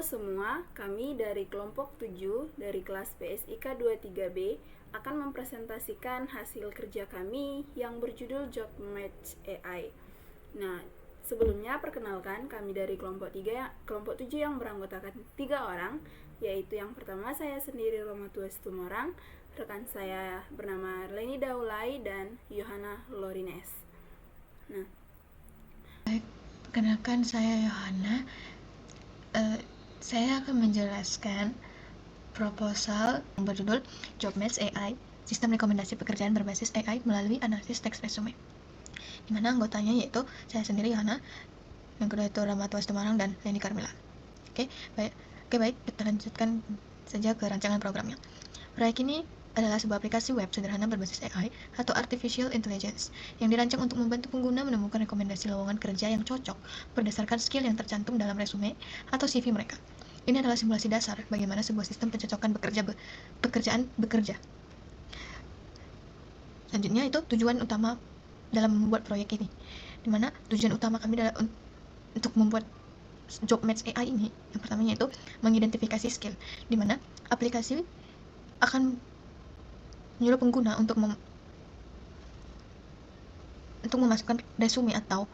Semua, kami dari kelompok 7 dari kelas PSIK 23B akan mempresentasikan hasil kerja kami yang berjudul Job Match AI. Nah, sebelumnya perkenalkan kami dari kelompok 7 yang beranggotakan 3 orang, yaitu yang pertama saya sendiri Romatua Situmorang, rekan saya bernama Leni Daulay dan Yohana Lorines. Nah, Baik, perkenalkan saya Yohana. Saya akan menjelaskan proposal yang berjudul Job Match AI, Sistem Rekomendasi Pekerjaan Berbasis AI melalui Analisis Teks Resume. Di mana anggotanya yaitu saya sendiri Yohana, yang kedua itu Ramatua Situmorang dan Leni Carmela. Oke, baik, kita lanjutkan saja ke rancangan programnya. Proyek ini adalah sebuah aplikasi web sederhana berbasis AI atau Artificial Intelligence yang dirancang untuk membantu pengguna menemukan rekomendasi lowongan kerja yang cocok berdasarkan skill yang tercantum dalam resume atau CV mereka. Ini adalah simulasi dasar bagaimana sebuah sistem pencocokan pekerjaan bekerja. Selanjutnya itu tujuan utama dalam membuat proyek ini, dimana tujuan utama kami adalah untuk membuat Job Match AI ini. Yang pertamanya itu mengidentifikasi skill, dimana aplikasi akan menyuruh pengguna untuk memasukkan resume atau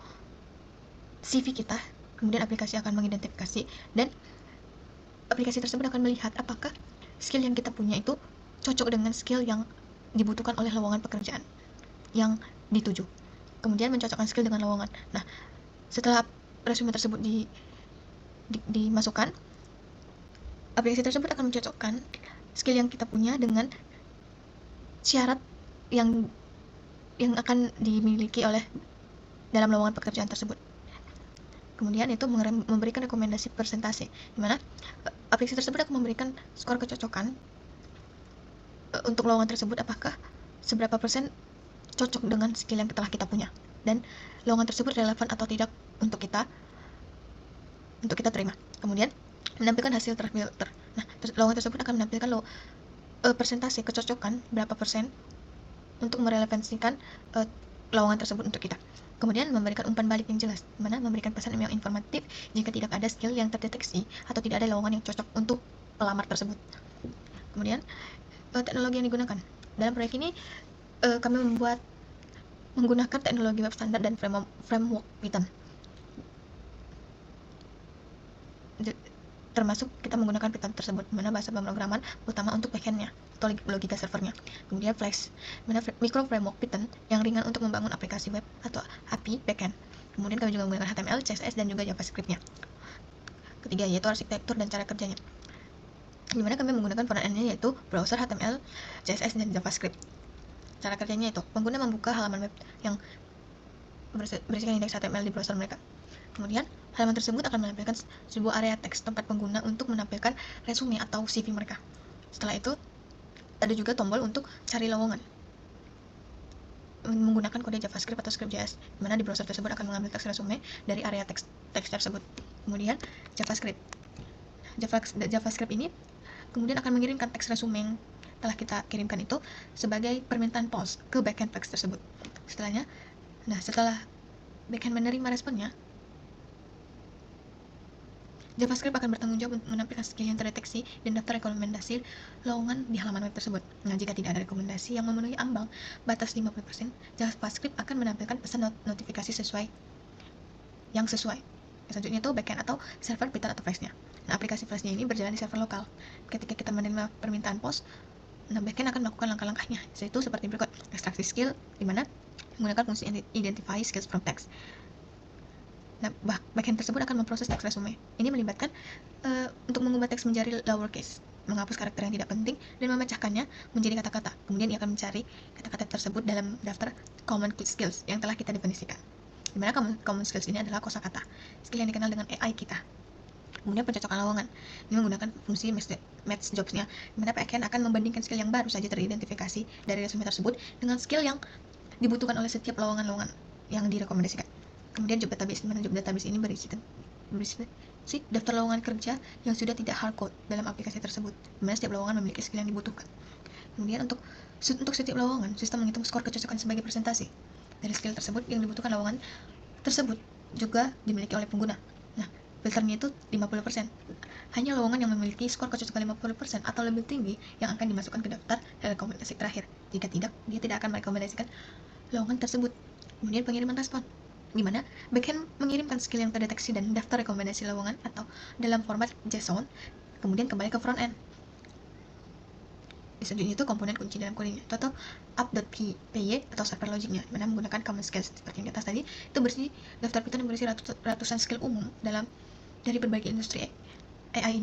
CV kita, kemudian aplikasi akan mengidentifikasi dan aplikasi tersebut akan melihat apakah skill yang kita punya itu cocok dengan skill yang dibutuhkan oleh lowongan pekerjaan yang dituju. Kemudian mencocokkan skill dengan lowongan. Nah, setelah resume tersebut dimasukkan, aplikasi tersebut akan mencocokkan skill yang kita punya dengan syarat yang akan dimiliki oleh dalam lowongan pekerjaan tersebut. Kemudian itu memberikan rekomendasi presentasi, di mana aplikasi tersebut akan memberikan skor kecocokan untuk lowongan tersebut, apakah seberapa persen cocok dengan skill yang telah kita punya dan lowongan tersebut relevan atau tidak untuk kita terima. Kemudian menampilkan hasil terfilter. Nah, lowongan tersebut akan menampilkan persentase kecocokan berapa persen untuk merelevansikan lowongan tersebut untuk kita. Kemudian memberikan umpan balik yang jelas, di mana memberikan pesan yang informatif jika tidak ada skill yang terdeteksi atau tidak ada lowongan yang cocok untuk pelamar tersebut. Kemudian teknologi yang digunakan dalam proyek ini, kami menggunakan teknologi web standar dan framework Python. Termasuk kita menggunakan Python tersebut, mana bahasa pemrograman utama untuk backend-nya atau logika servernya. Kemudian Flash, mana micro framework Python yang ringan untuk membangun aplikasi web atau API backend. Kemudian kami juga menggunakan HTML, CSS, dan juga JavaScript-nya. Ketiga yaitu arsitektur dan cara kerjanya, dimana kami menggunakan front end-nya yaitu browser, HTML, CSS, dan JavaScript. Cara kerjanya itu pengguna membuka halaman web yang berisikan indeks HTML di browser mereka. Kemudian halaman tersebut akan menampilkan sebuah area teks tempat pengguna untuk menampilkan resume atau CV mereka. Setelah itu ada juga tombol untuk cari lowongan menggunakan kode JavaScript atau script JS, di mana di browser tersebut akan mengambil teks resume dari area teks tersebut. Kemudian JavaScript ini kemudian akan mengirimkan teks resume yang telah kita kirimkan itu sebagai permintaan post ke backend teks tersebut. Setelah backend menerima responnya, JavaScript akan bertanggung jawab untuk menampilkan skill yang terdeteksi dan daftar rekomendasi lowongan di halaman web tersebut. Nah, jika tidak ada rekomendasi yang memenuhi ambang batas 50%, JavaScript akan menampilkan pesan notifikasi yang sesuai. Selanjutnya itu backend atau server Python atau Flash-nya. Nah, aplikasi Flash-nya ini berjalan di server lokal. Ketika kita menerima permintaan post, nah backend akan melakukan langkah-langkahnya, yaitu seperti berikut: ekstraksi skill, di mana menggunakan fungsi identify skills from text. Nah, backend tersebut akan memproses teks resume. Ini melibatkan untuk mengubah teks menjadi lowercase, menghapus karakter yang tidak penting, dan memecahkannya menjadi kata-kata. Kemudian ia akan mencari kata-kata tersebut dalam daftar common skills yang telah kita definisikan. Di mana common skills ini adalah kosakata, skill yang dikenal dengan AI kita. Kemudian pencocokan lowongan, ini menggunakan fungsi match jobs-nya, di mana backend akan membandingkan skill yang baru saja teridentifikasi dari resume tersebut dengan skill yang dibutuhkan oleh setiap lowongan yang direkomendasikan. Kemudian job database, di mana job database ini berisi daftar lowongan kerja yang sudah tidak hardcode dalam aplikasi tersebut, di mana setiap lowongan memiliki skill yang dibutuhkan. Kemudian untuk setiap lowongan, sistem menghitung skor kecocokan sebagai presentasi dari skill tersebut yang dibutuhkan lowongan tersebut juga dimiliki oleh pengguna. Nah, filternya itu 50%. Hanya lowongan yang memiliki skor kecocokan 50% atau lebih tinggi yang akan dimasukkan ke daftar rekomendasi terakhir. Jika tidak, dia tidak akan merekomendasikan lowongan tersebut. Kemudian pengiriman respon, di mana backend mengirimkan skill yang terdeteksi dan daftar rekomendasi lowongan atau dalam format JSON, kemudian kembali ke frontend. Selanjutnya itu komponen kunci dalam codingnya, atau app.py atau server logiknya, mana menggunakan common skills seperti yang di atas tadi. Itu berisi daftar Python yang berisi ratusan skill umum dari berbagai industri. AI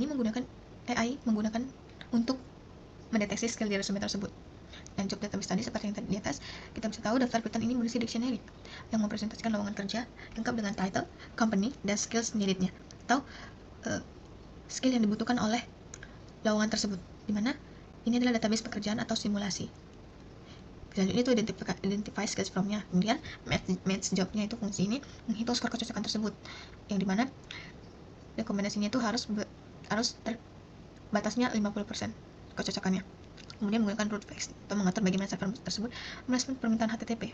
menggunakan untuk mendeteksi skill di resume tersebut. Dan job database tadi seperti yang tadi di atas, kita bisa tahu daftar Python ini berisi dictionary yang mempresentasikan lowongan kerja lengkap dengan title, company, dan skills needed-nya, atau skill yang dibutuhkan oleh lowongan tersebut, di mana ini adalah database pekerjaan atau simulasi. Selanjutnya itu identify skills from-nya. Kemudian match job-nya, itu fungsi ini menghitung skor kecocokan tersebut, yang dimana rekomendasinya itu harus batasnya 50% kecocokannya. Kemudian menggunakan root fix atau mengatur bagaimana server tersebut merespon permintaan HTTP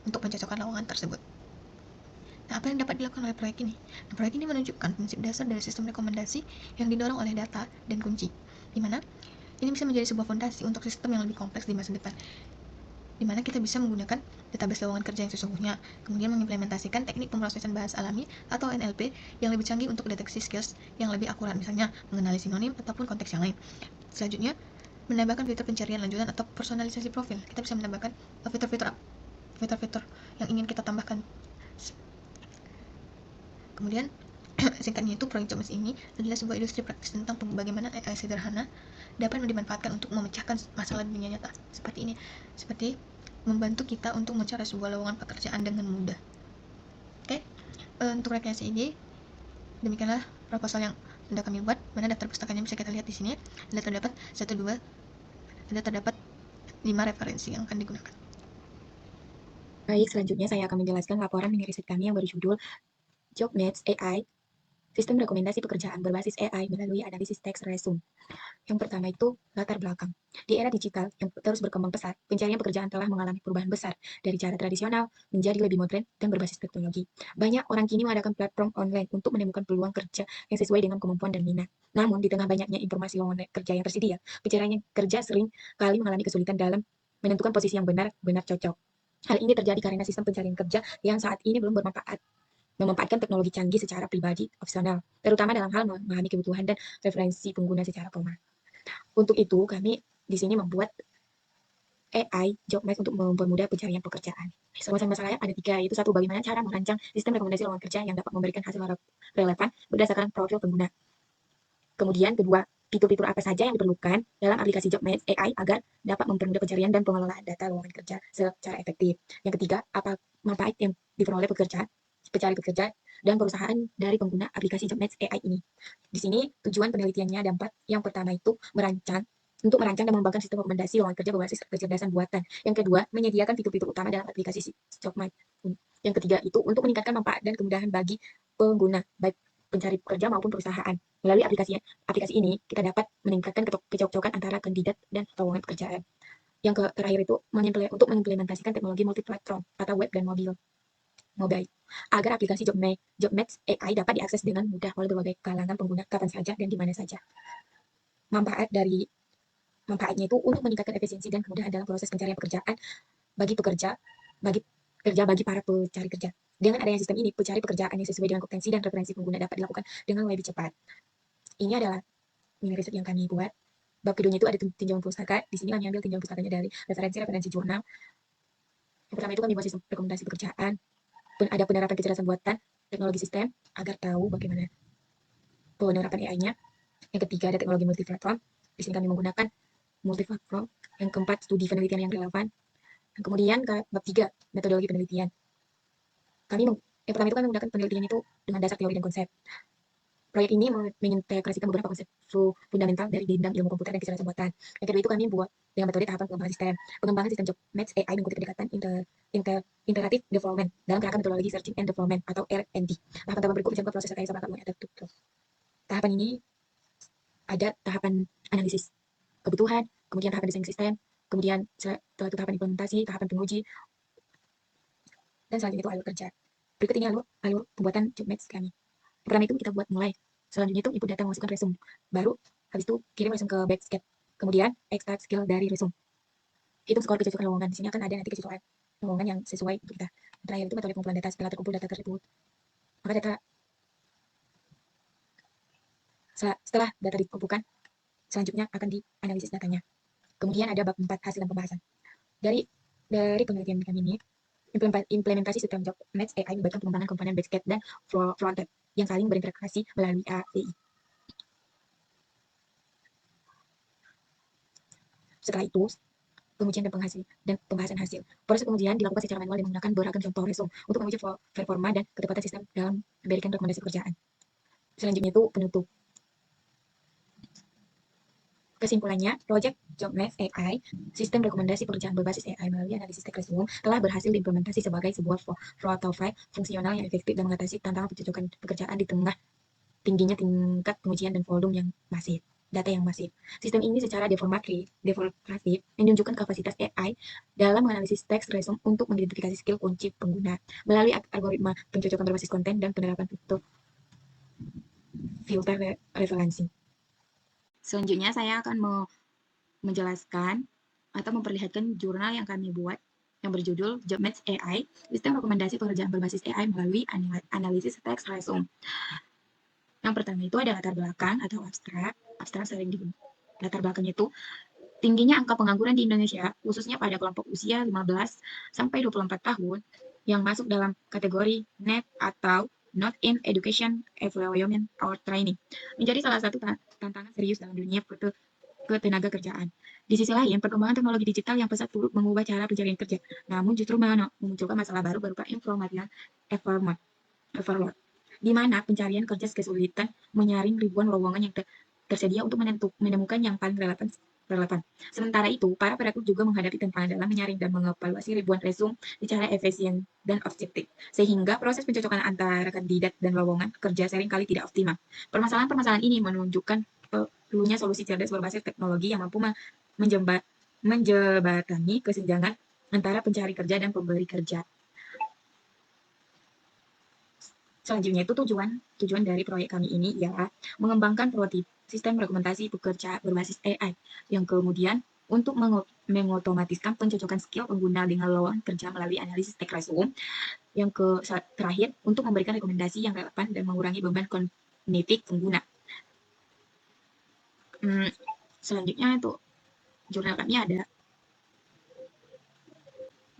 untuk pencocokan lowongan tersebut. Nah, apa yang dapat dilakukan oleh proyek ini? Nah, proyek ini menunjukkan prinsip dasar dari sistem rekomendasi yang didorong oleh data dan kunci, di mana ini bisa menjadi sebuah fondasi untuk sistem yang lebih kompleks di masa depan, di mana kita bisa menggunakan database lowongan kerja yang sesungguhnya, kemudian mengimplementasikan teknik pemrosesan bahasa alami atau NLP yang lebih canggih untuk deteksi skills yang lebih akurat, misalnya mengenali sinonim ataupun konteks yang lain. Selanjutnya, menambahkan fitur pencarian lanjutan atau personalisasi profil. Kita bisa menambahkan fitur-fitur yang ingin kita tambahkan. Kemudian singkatnya itu, proyek Jobmatch ini adalah sebuah ilustrasi praktis tentang bagaimana AI sederhana dapat dimanfaatkan untuk memecahkan masalah dunia nyata seperti ini, seperti membantu kita untuk mencari sebuah lowongan pekerjaan dengan mudah. Oke, untuk rekayasa ini demikianlah proposal yang sudah kami buat, mana daftar pustakanya bisa kita lihat di sini. Ada terdapat 5 referensi yang akan digunakan. Baik, selanjutnya saya akan menjelaskan laporan mini riset kami yang berjudul Jobmatch AI, Sistem Rekomendasi Pekerjaan Berbasis AI Melalui Analisis Teks Resume. Yang pertama itu latar belakang. Di era digital yang terus berkembang pesat, pencarian pekerjaan telah mengalami perubahan besar dari cara tradisional menjadi lebih modern dan berbasis teknologi. Banyak orang kini mengadakan platform online untuk menemukan peluang kerja yang sesuai dengan kemampuan dan minat. Namun, di tengah banyaknya informasi lowongan kerja yang tersedia, pencarian kerja sering kali mengalami kesulitan dalam menentukan posisi yang benar-benar cocok. Hal ini terjadi karena sistem pencarian kerja yang saat ini belum memanfaatkan teknologi canggih secara pribadi opsional, terutama dalam hal memahami kebutuhan dan referensi pengguna secara formal. Untuk itu, kami di sini membuat AI Jobmatch untuk mempermudah pencarian pekerjaan. Masalah-masalahnya ada 3, yaitu 1, bagaimana cara merancang sistem rekomendasi lowongan kerja yang dapat memberikan hasil relevan berdasarkan profil pengguna. Kemudian kedua, fitur-fitur apa saja yang diperlukan dalam aplikasi Jobmatch AI agar dapat mempermudah pencarian dan pengelolaan data lowongan kerja secara efektif. Yang ketiga, apa manfaat yang diperoleh pencari pekerja dan perusahaan dari pengguna aplikasi Jobmatch AI ini. Di sini tujuan penelitiannya ada 4. Yang pertama itu merancang dan mengembangkan sistem rekomendasi lowongan kerja berbasis kecerdasan buatan. Yang kedua, menyediakan fitur-fitur utama dalam aplikasi Jobmatch. Yang ketiga itu untuk meningkatkan manfaat dan kemudahan bagi pengguna, baik pencari pekerja maupun perusahaan. Melalui aplikasi ini, kita dapat meningkatkan kecocokan antara kandidat dan lowongan pekerjaan. Yang terakhir itu untuk mengimplementasikan teknologi multiplatform atau web dan mobile agar aplikasi Jobmatch AI dapat diakses dengan mudah oleh berbagai kalangan pengguna kapan saja dan di mana saja. Manfaatnya itu untuk meningkatkan efisiensi dan kemudahan dalam proses pencarian pekerjaan bagi para pencari kerja. Dengan adanya sistem ini, pencari pekerjaan yang sesuai dengan kompetensi dan referensi pengguna dapat dilakukan dengan lebih cepat. Ini adalah mini riset yang kami buat. Bab keduanya itu ada tinjauan pustaka. Di sini kami ambil tinjauan pustakanya dari referensi jurnal. Yang pertama itu kami buat sistem rekomendasi pekerjaan. Ada penerapan kecerdasan buatan, teknologi sistem, agar tahu bagaimana penerapan AI-nya. Yang ketiga ada teknologi multiplatform. Di sini kami menggunakan multiplatform. Yang keempat, studi penelitian yang relevan. Dan kemudian bab 3, metodologi penelitian. Yang pertama itu kami menggunakan penelitian itu dengan dasar teori dan konsep. Proyek ini mengintegrasikan beberapa konsep fundamental dari bidang ilmu komputer dan kecerdasan buatan. Yang kedua itu kami buat dengan metode tahapan pengembangan sistem. Pengembangan sistem Jobmatch AI mengikuti pendekatan iterative development dalam kerangka metodologi searching and development atau R&D. Tahapan berikut mencakup proses AI sama ada tutorial. Tahapan ini ada tahapan analisis kebutuhan, kemudian tahapan desain sistem, kemudian setelah itu tahapan implementasi, tahapan penguji, dan selanjutnya itu alur kerja. Berikut ini alur pembuatan Jobmatch kami. Pertama itu kita buat mulai. Selanjutnya itu input data memasukkan resume. Baru habis itu kirim resume ke Backscape. Kemudian extract skill dari resume. Hitung skor kecocokan lowongan. Di sini akan ada nanti kecocokan lowongan yang sesuai untuk kita. Terakhir itu metode pengumpulan data. Setelah terkumpul data tersebut, maka setelah data dikumpulkan, selanjutnya akan dianalisis datanya. Kemudian ada bab 4 hasil dan pembahasan. Dari penelitian kami ini, implementasi sistem job match AI melibatkan pengembangan komponen backscape dan frontend yang saling berinteraksi melalui API. Setelah itu, pengujian dan pembahasan hasil. Proses pengujian dilakukan secara manual dan menggunakan beragam contoh resume untuk menguji performa dan ketepatan sistem dalam memberikan rekomendasi pekerjaan. Selanjutnya itu penutup. Kesimpulannya, Project Job Match AI, sistem rekomendasi pekerjaan berbasis AI melalui analisis teks resume, telah berhasil diimplementasi sebagai sebuah protofile fungsional yang efektif dan mengatasi tantangan pencocokan pekerjaan di tengah tingginya tingkat pengujian dan volume yang masif. Data yang masif. Sistem ini secara deformatif menunjukkan kapasitas AI dalam menganalisis teks resume untuk mengidentifikasi skill kunci pengguna melalui algoritma pencocokan berbasis konten dan penerapan filter referensi. Selanjutnya saya akan menjelaskan atau memperlihatkan jurnal yang kami buat yang berjudul Job Match AI, sistem rekomendasi pekerjaan berbasis AI melalui analisis teks resume. Yang pertama itu ada latar belakang atau abstrak sering digunakan. Latar belakangnya itu tingginya angka pengangguran di Indonesia, khususnya pada kelompok usia 15 sampai 24 tahun yang masuk dalam kategori NET atau Not in Education, Employment, or Training, menjadi salah satu tantangan serius dalam dunia ketenaga kerjaan. Di sisi lain, perkembangan teknologi digital yang pesat turut mengubah cara pencarian kerja, namun justru memunculkan masalah baru berupa information overload, di mana pencarian kerja kesulitan menyaring ribuan lowongan yang tersedia untuk menemukan yang paling relevan. Sementara itu, para perekrut juga menghadapi tantangan dalam menyaring dan mengevaluasi ribuan resume secara efisien dan objektif, sehingga proses pencocokan antara kandidat dan lowongan kerja seringkali tidak optimal. Permasalahan-permasalahan ini menunjukkan perlunya solusi cerdas berbasis teknologi yang mampu menjembatani kesenjangan antara pencari kerja dan pemberi kerja. Selanjutnya itu tujuan dari proyek kami ini ialah mengembangkan prototip sistem rekomendasi pekerja berbasis AI yang kemudian untuk mengotomatiskan pencocokan skill pengguna dengan lowongan kerja melalui analisis teks resume. Yang terakhir, untuk memberikan rekomendasi yang relevan dan mengurangi beban kognitif pengguna. Selanjutnya itu jurnal kami ada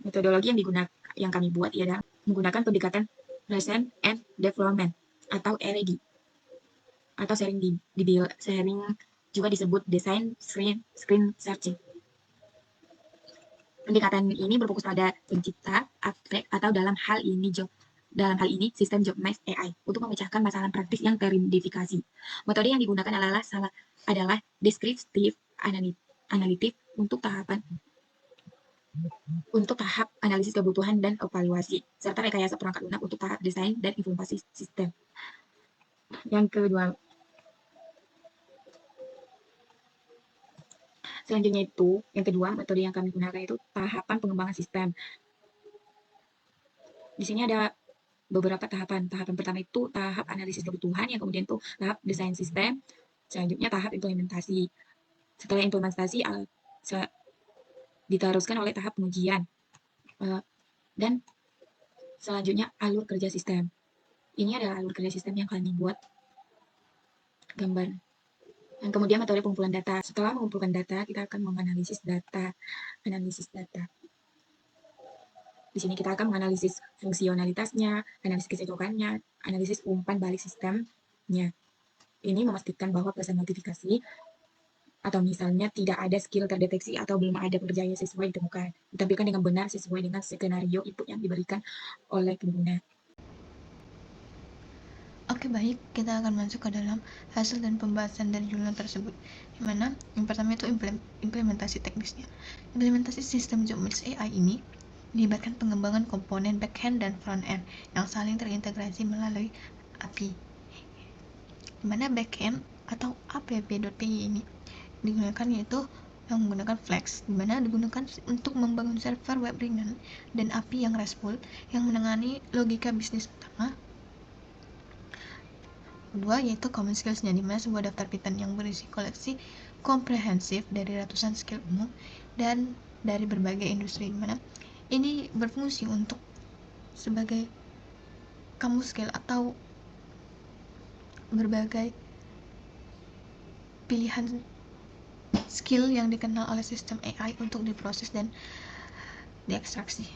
metodologi yang kami buat ialah menggunakan pendekatan Research and Development atau R&D atau sering juga disebut design screen searching. Pendekatan ini berfokus pada pencipta abstrak atau dalam hal ini sistem job match AI untuk memecahkan masalah praktis yang teridentifikasi. Metode yang digunakan adalah deskriptif analitik untuk tahap analisis kebutuhan dan evaluasi, serta rekayasa perangkat lunak untuk tahap desain dan implementasi sistem. Selanjutnya itu, yang kedua, metode yang kami gunakan itu tahapan pengembangan sistem. Di sini ada beberapa tahapan. Tahapan pertama itu tahap analisis kebutuhan, yang kemudian itu tahap desain sistem, selanjutnya tahap implementasi. Setelah implementasi, diteruskan oleh tahap pengujian. Dan selanjutnya alur kerja sistem. Ini adalah alur kerja sistem yang kami buat gambar. Dan kemudian metode pengumpulan data. Setelah mengumpulkan data, kita akan menganalisis data. Di sini kita akan menganalisis fungsionalitasnya, analisis kecocokannya, analisis umpan balik sistemnya. Ini memastikan bahwa pesan notifikasi atau misalnya tidak ada skill terdeteksi atau belum ada pekerjaan yang sesuai ditemukan, ditampilkan dengan benar sesuai dengan skenario input yang diberikan oleh pengguna. Oke, baik, kita akan masuk ke dalam hasil dan pembahasan dari jurnal tersebut, di mana yang pertama itu implementasi teknisnya. Implementasi sistem Job Match AI ini melibatkan pengembangan komponen backend dan frontend yang saling terintegrasi melalui API, di mana backend atau app.py ini digunakan yaitu yang menggunakan Flex, di mana digunakan untuk membangun server web ringan dan API yang RESTful yang menangani logika bisnis utama. kedua yaitu common skills-nya, di mana sebuah daftar Python yang berisi koleksi komprehensif dari ratusan skill umum dan dari berbagai industri, di mana ini berfungsi untuk sebagai kamus skill atau berbagai pilihan skill yang dikenal oleh sistem AI untuk diproses dan diekstraksi.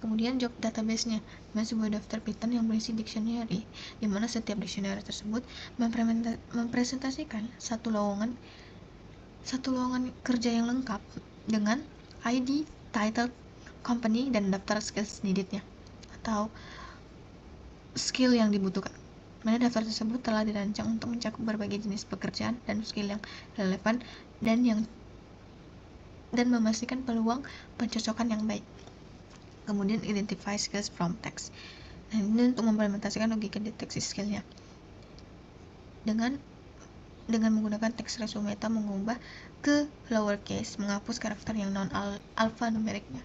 Kemudian job database-nya, sebuah daftar Python yang berisi dictionary, di mana setiap dictionary tersebut mempresentasikan satu lowongan kerja yang lengkap dengan ID, title, company, dan daftar skills needed-nya atau skill yang dibutuhkan. Mana daftar tersebut telah dirancang untuk mencakup berbagai jenis pekerjaan dan skill yang relevan dan memastikan peluang pencocokan yang baik. Kemudian identify skills from text. Nah, ini untuk mengimplementasikan logika deteksi skillnya dengan menggunakan teks resume atau mengubah ke lowercase, menghapus karakter yang non alphanumericnya.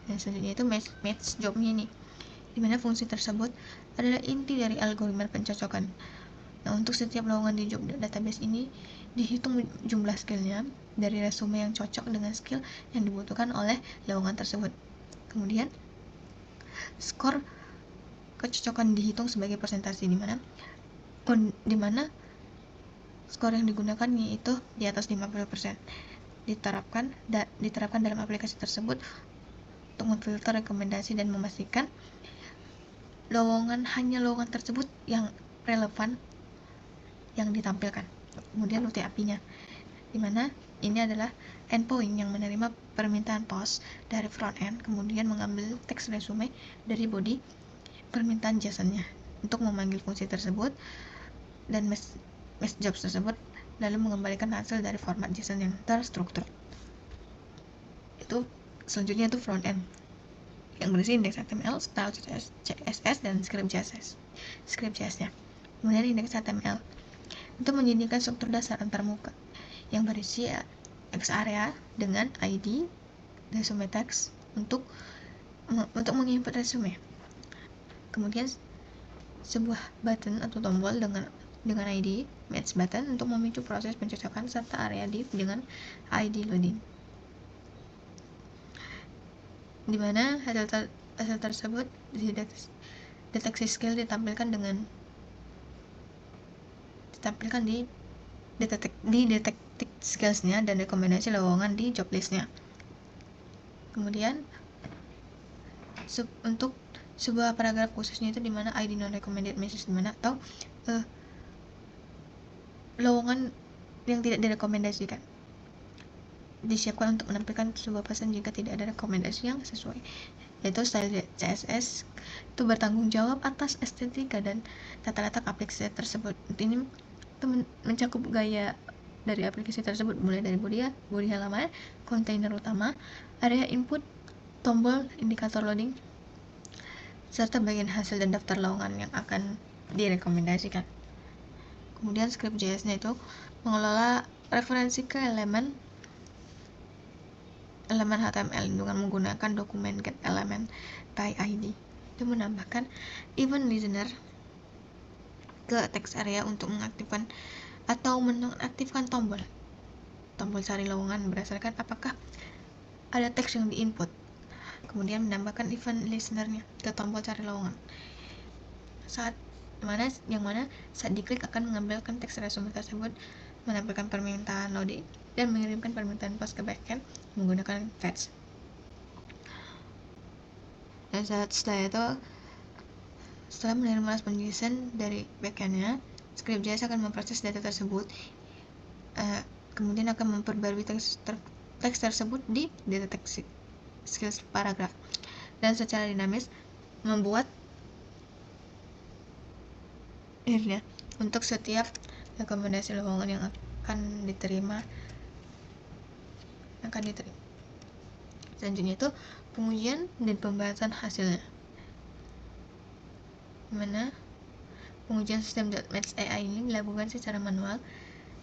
Dan selanjutnya itu match jobnya nih, dimana fungsi tersebut adalah inti dari algoritma pencocokan. Nah, untuk setiap lowongan di job database ini dihitung jumlah skillnya dari resume yang cocok dengan skill yang dibutuhkan oleh lowongan tersebut. Kemudian skor kecocokan dihitung sebagai persentase, di mana skor yang digunakan yaitu di atas 50%. Diterapkan dalam aplikasi tersebut untuk memfilter rekomendasi dan memastikan hanya lowongan tersebut yang relevan yang ditampilkan. Kemudian UTAP-nya, di mana ini adalah endpoint yang menerima permintaan post dari front end, kemudian mengambil teks resume dari body permintaan JSON-nya untuk memanggil fungsi tersebut dan match jobs tersebut, lalu mengembalikan hasil dari format JSON yang terstruktur. Itu selanjutnya itu front end yang berisi indeks HTML, style CSS, dan script JS-nya. Kemudian indeks HTML itu menyediakan struktur dasar antarmuka yang berisi text area dengan ID resume text untuk menginput resume. Kemudian sebuah button atau tombol dengan ID match button untuk memicu proses pencocokan, serta area div dengan ID loading, di mana hasil tersebut deteksi skill ditampilkan di detektif skills-nya dan rekomendasi lowongan di job list-nya. Kemudian untuk sebuah paragraf khususnya itu dimana ID non recommended message, dimana atau lowongan yang tidak direkomendasikan disiapkan untuk menampilkan sebuah pesan jika tidak ada rekomendasi yang sesuai, yaitu style CSS itu bertanggung jawab atas estetika dan tata letak aplikasi tersebut. Ini mencakup gaya dari aplikasi tersebut, mulai dari body halaman, kontainer utama, area input, tombol, indikator loading, serta bagian hasil dan daftar lowongan yang akan direkomendasikan. Kemudian script JS-nya itu mengelola referensi ke elemen HTML dengan menggunakan dokumen get element by ID. Itu menambahkan event listener ke text area untuk mengaktifkan atau menonaktifkan tombol cari lowongan berdasarkan apakah ada teks yang diinput. Kemudian menambahkan event listener-nya ke tombol cari lowongan saat diklik akan mengambilkan teks resume tersebut, menampilkan permintaan loading dan mengirimkan permintaan post ke backend menggunakan fetch. Dan setelah menerima respon JSON dari backend-nya, script JS akan memproses data tersebut, kemudian akan memperbarui teks tersebut di deteksi skills paragraf, dan secara dinamis membuat akhirnya untuk setiap rekomendasi lowongan yang akan diterima. Selanjutnya itu pengujian dan pembahasan hasilnya, dimana pengujian sistem .match AI ini dilakukan secara manual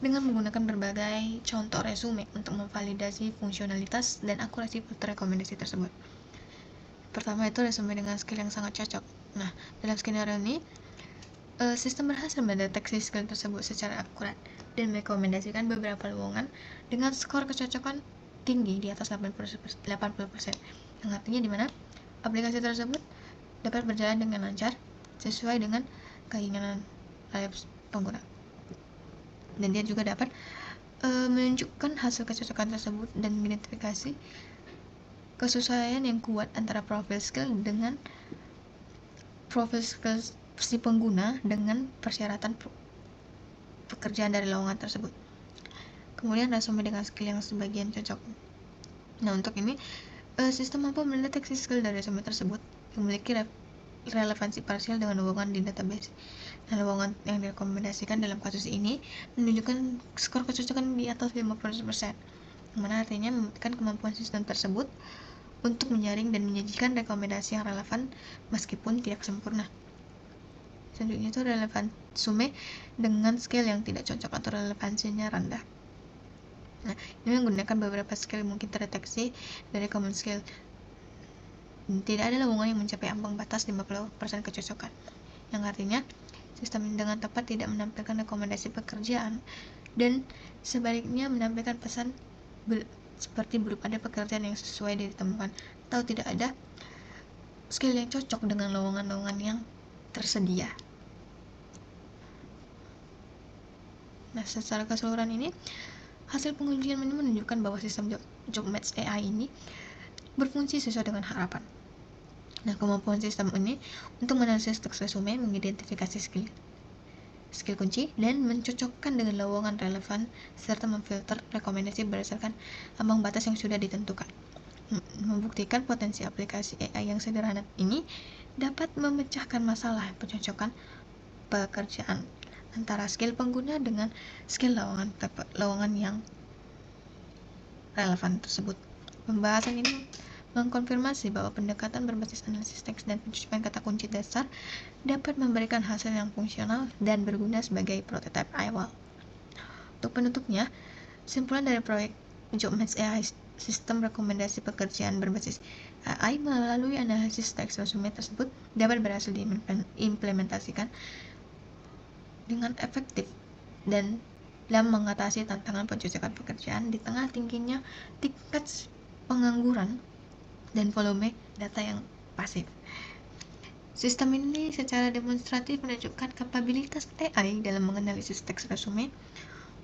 dengan menggunakan berbagai contoh resume untuk memvalidasi fungsionalitas dan akurasi foto rekomendasi tersebut. Pertama itu resume dengan skill yang sangat cocok. Nah, dalam skenario ini, sistem berhasil mendeteksi skill tersebut secara akurat dan merekomendasikan beberapa lowongan dengan skor kecocokan tinggi di atas 80%, yang artinya di mana aplikasi tersebut dapat berjalan dengan lancar sesuai dengan keinginan pengguna, dan dia juga dapat menunjukkan hasil kecocokan tersebut dan mengidentifikasi kesesuaian yang kuat antara profil skill si pengguna dengan persyaratan pekerjaan dari lowongan tersebut. Kemudian resume dengan skill yang sebagian cocok. Nah, untuk ini sistem mampu mendeteksi skill dari resume tersebut yang memiliki relevansi parsial dengan lowongan di database. Nah, lowongan yang direkomendasikan dalam kasus ini menunjukkan skor kecocokan di atas 50%, yang mana artinya membuktikan kemampuan sistem tersebut untuk menyaring dan menyajikan rekomendasi yang relevan meskipun tidak sempurna. Selanjutnya itu relevansi dengan skill yang tidak cocok atau relevansinya rendah. Nah, ini menggunakan beberapa skill mungkin terdeteksi dari common skill. Tidak ada lowongan yang mencapai ambang batas 50% kecocokan, yang artinya sistem dengan tepat tidak menampilkan rekomendasi pekerjaan dan sebaliknya menampilkan pesan seperti belum ada pekerjaan yang sesuai ditemukan atau tidak ada skill yang cocok dengan lowongan-lowongan yang tersedia. Nah, secara keseluruhan ini hasil pengujian ini menunjukkan bahwa sistem job match AI ini berfungsi sesuai dengan harapan. Nah, kemampuan sistem ini untuk menganalisis teks resume, mengidentifikasi skill kunci, dan mencocokkan dengan lowongan relevan, serta memfilter rekomendasi berdasarkan ambang batas yang sudah ditentukan. Membuktikan potensi aplikasi AI yang sederhana ini dapat memecahkan masalah pencocokan pekerjaan antara skill pengguna dengan skill lowongan yang relevan tersebut. Pembahasan ini mengkonfirmasi bahwa pendekatan berbasis analisis teks dan pencocokan kata kunci dasar dapat memberikan hasil yang fungsional dan berguna sebagai prototipe awal. Untuk penutupnya, kesimpulan dari proyek Job Match AI sistem rekomendasi pekerjaan berbasis AI melalui analisis teks resume tersebut dapat berhasil diimplementasikan dengan efektif dan dalam mengatasi tantangan pencocokan pekerjaan di tengah tingginya tingkat pengangguran dan volume data yang pasif. Sistem ini secara demonstratif menunjukkan kapabilitas AI dalam menganalisis teks resume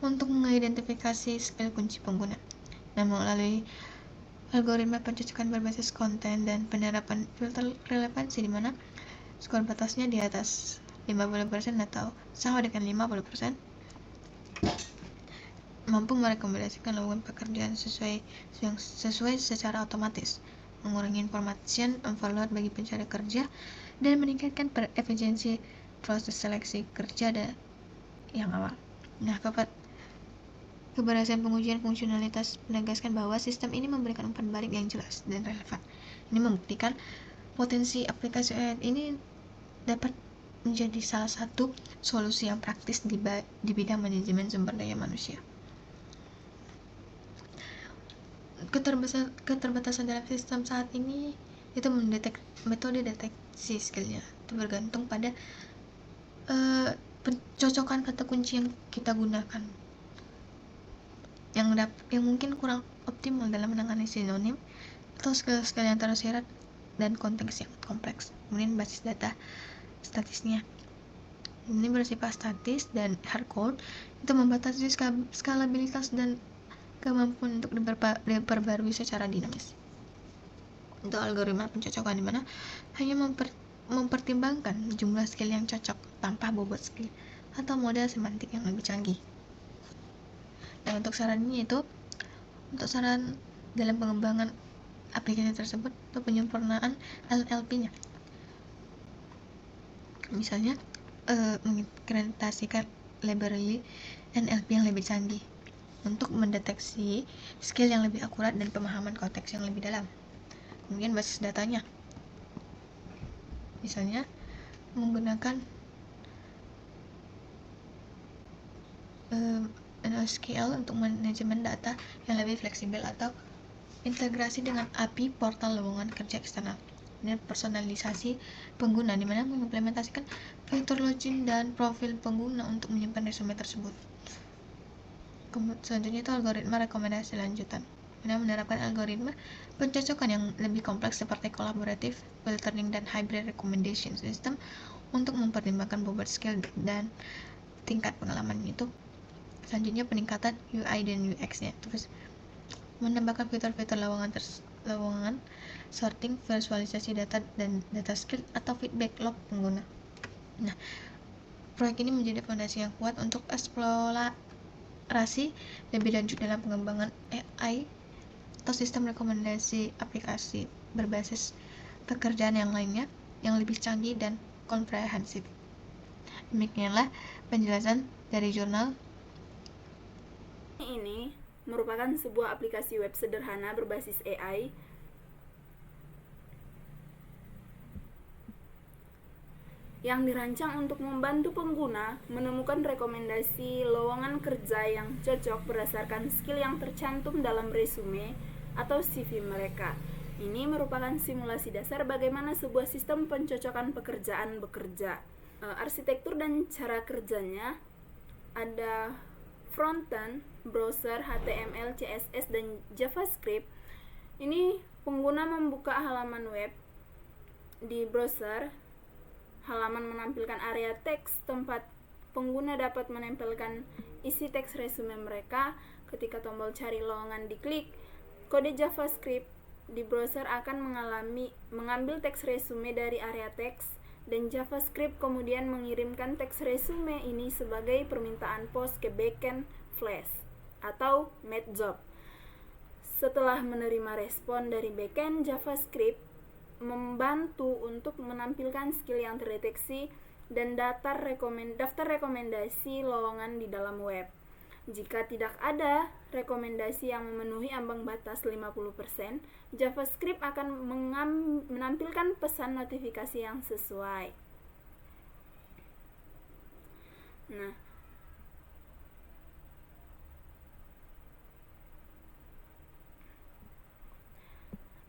untuk mengidentifikasi skill kunci pengguna. Nah, melalui algoritma pencocokan berbasis konten dan penerapan filter relevansi di mana skor batasnya di atas 50% atau sama dengan 50%, mampu merekomendasikan lowongan pekerjaan sesuai secara otomatis, mengurangi information overload bagi pencari kerja, dan meningkatkan efisiensi proses seleksi kerja yang awal. Nah, keberhasilan pengujian fungsionalitas menegaskan bahwa sistem ini memberikan umpan balik yang jelas dan relevan. Ini membuktikan potensi aplikasi AI ini dapat menjadi salah satu solusi yang praktis di bidang manajemen sumber daya manusia. Keterbatasan dalam sistem saat ini itu metode deteksi skillnya itu bergantung pada pencocokan kata kunci yang kita gunakan, yang mungkin kurang optimal dalam menangani sinonim atau skill yang tersirat dan konteks yang kompleks. Kemudian basis data statisnya ini bersifat statis dan hardcode, itu membatasi skalabilitas dan kemampuan untuk diperbarui secara dinamis. Untuk algoritma pencocokan di mana hanya mempertimbangkan jumlah skill yang cocok tanpa bobot skill atau model semantik yang lebih canggih. Dan untuk sarannya itu, untuk saran dalam pengembangan aplikasi tersebut itu penyempurnaan NLP-nya. Misalnya mengimplementasikan library NLP yang lebih canggih untuk mendeteksi skill yang lebih akurat dan pemahaman konteks yang lebih dalam. Kemudian basis datanya, misalnya menggunakan NoSQL untuk manajemen data yang lebih fleksibel atau integrasi dengan API portal lowongan kerja eksternal. Ini personalisasi pengguna, di mana mengimplementasikan fitur login dan profil pengguna untuk menyimpan resume tersebut. Selanjutnya itu algoritma rekomendasi lanjutan. Ini menerapkan algoritma pencocokan yang lebih kompleks seperti collaborative, filtering, dan hybrid recommendation system untuk mempertimbangkan bobot skill dan tingkat pengalaman itu. Selanjutnya peningkatan UI dan UX-nya. Terus menambahkan fitur-fitur lowongan, sorting, visualisasi data dan data skill atau feedback log pengguna. Nah, proyek ini menjadi fondasi yang kuat untuk eksplorasi lebih lanjut dalam pengembangan AI atau sistem rekomendasi aplikasi berbasis pekerjaan yang lainnya yang lebih canggih dan komprehensif. Demikianlah penjelasan dari jurnal. Ini merupakan sebuah aplikasi web sederhana berbasis AI yang dirancang untuk membantu pengguna menemukan rekomendasi lowongan kerja yang cocok berdasarkan skill yang tercantum dalam resume atau CV mereka. Ini merupakan simulasi dasar bagaimana sebuah sistem pencocokan pekerjaan bekerja. Arsitektur dan cara kerjanya ada frontend, browser, HTML, CSS, dan JavaScript. Ini pengguna membuka halaman web di browser. Halaman menampilkan area teks tempat pengguna dapat menempelkan isi teks resume mereka. Ketika tombol cari lowongan diklik, kode JavaScript di browser akan mengambil teks resume dari area teks, dan JavaScript kemudian mengirimkan teks resume ini sebagai permintaan post ke backend Flash atau MateJob. Setelah menerima respon dari backend, JavaScript membantu untuk menampilkan skill yang terdeteksi dan daftar rekomendasi lowongan di dalam web. Jika tidak ada rekomendasi yang memenuhi ambang batas 50%, JavaScript akan menampilkan pesan notifikasi yang sesuai. Nah,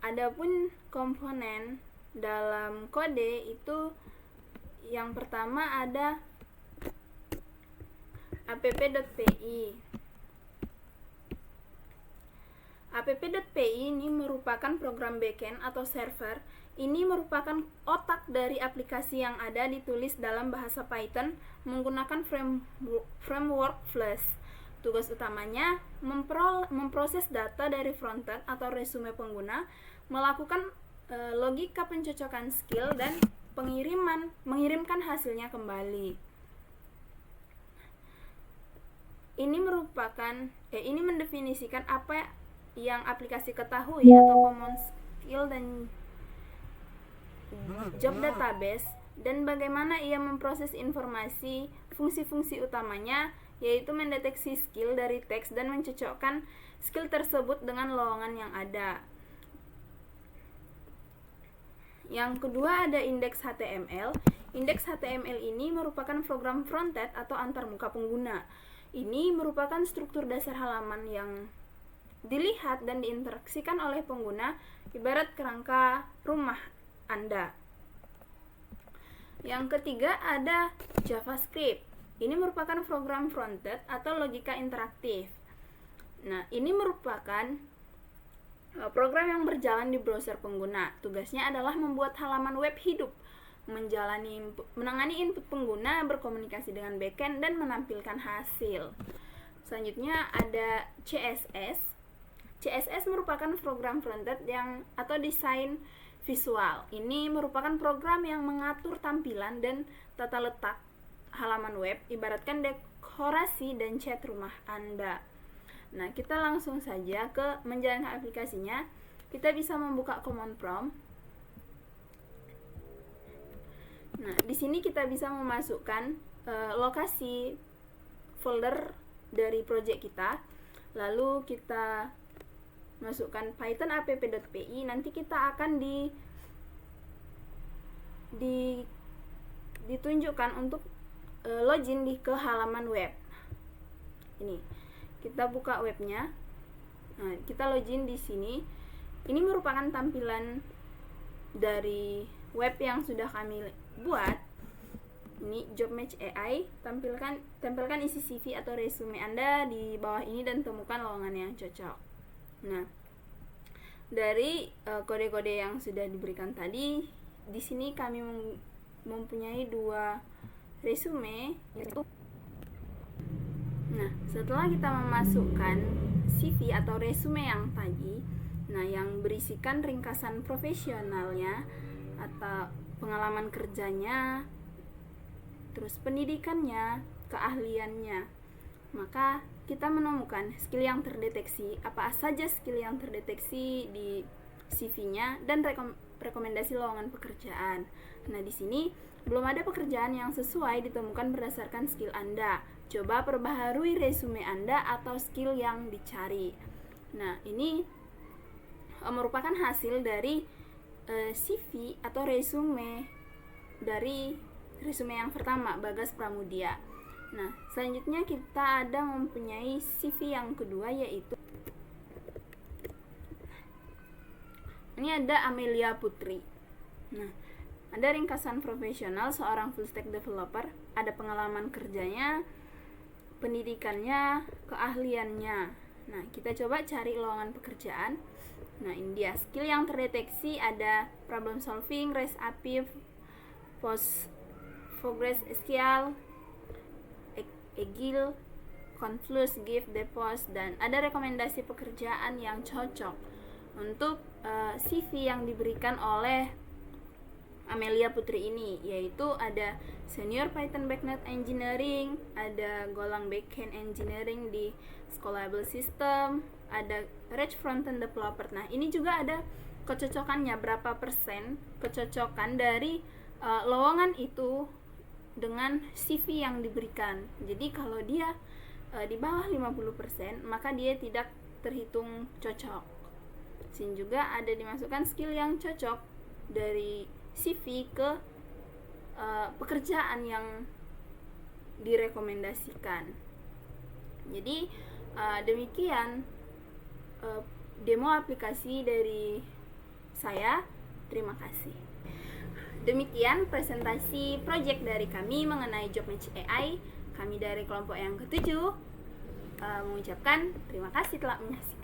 adapun komponen dalam kode itu yang pertama ada app.pi. App.pi ini merupakan program backend atau server. Ini merupakan otak dari aplikasi yang ada ditulis dalam bahasa Python menggunakan framework Flash. Tugas utamanya memproses data dari frontend atau resume pengguna, melakukan logika pencocokan skill, dan mengirimkan hasilnya kembali. Ini mendefinisikan apa yang aplikasi ketahui atau common skill dan job database, dan bagaimana ia memproses informasi. Fungsi-fungsi utamanya yaitu mendeteksi skill dari teks dan mencocokkan skill tersebut dengan lowongan yang ada. Yang kedua ada indeks HTML. Indeks HTML ini merupakan program frontend atau antarmuka pengguna. Ini merupakan struktur dasar halaman yang dilihat dan diinteraksikan oleh pengguna, ibarat kerangka rumah Anda. Yang ketiga ada JavaScript. Ini merupakan program frontend atau logika interaktif. Nah, ini merupakan program yang berjalan di browser pengguna. Tugasnya adalah membuat halaman web hidup, menangani input pengguna, berkomunikasi dengan backend, dan menampilkan hasil. Selanjutnya ada CSS. CSS merupakan program frontend atau desain visual. Ini merupakan program yang mengatur tampilan dan tata letak halaman web, ibaratkan dekorasi dan cat rumah Anda. Nah, kita langsung saja ke menjalankan aplikasinya. Kita bisa membuka command prompt. Nah, di sini kita bisa memasukkan lokasi folder dari project kita. Lalu kita masukkan Python app.pi. Nanti kita akan ditunjukkan untuk login ke halaman web. Ini. Kita buka webnya. Nah, kita login di sini. Ini merupakan tampilan dari web yang sudah kami buat, ini Job Match AI, tempelkan isi CV atau resume Anda di bawah ini dan temukan lowongan yang cocok. Nah, dari kode-kode yang sudah diberikan tadi, di sini kami mempunyai 2 resume, yaitu nah, setelah kita memasukkan CV atau resume yang tadi, nah yang berisikan ringkasan profesionalnya atau pengalaman kerjanya, terus pendidikannya, keahliannya, maka kita menemukan skill yang terdeteksi, apa saja skill yang terdeteksi di CV-nya, dan rekomendasi lowongan pekerjaan. Nah, di sini belum ada pekerjaan yang sesuai ditemukan berdasarkan skill Anda. Coba perbaharui resume Anda atau skill yang dicari. Nah, ini merupakan hasil dari CV atau resume dari resume yang pertama, Bagas Pramudia. Nah, selanjutnya kita ada mempunyai CV yang kedua, yaitu ini ada Amelia Putri. Nah, ada ringkasan profesional seorang full stack developer, ada pengalaman kerjanya, pendidikannya, keahliannya. Nah, kita coba cari lowongan pekerjaan. Nah, ini dia skill yang terdeteksi, ada problem solving, REST API, PostgreSQL, Agile, Confluence, Git, Depos, dan ada rekomendasi pekerjaan yang cocok untuk CV yang diberikan oleh Amelia Putri ini, yaitu ada Senior Python Backend Engineering, ada Golang Backend Engineering di Scalable System, ada Rich Frontend Developer. Nah, ini juga ada kecocokannya, berapa persen kecocokan dari lowongan itu dengan CV yang diberikan. Jadi kalau dia di bawah 50%, maka dia tidak terhitung cocok. Sini juga ada dimasukkan skill yang cocok dari CV ke pekerjaan yang direkomendasikan. Jadi demikian demo aplikasi dari saya. Terima kasih. Demikian presentasi project dari kami mengenai Job Match AI. Kami dari kelompok yang ke-7 mengucapkan terima kasih telah menyaksikan.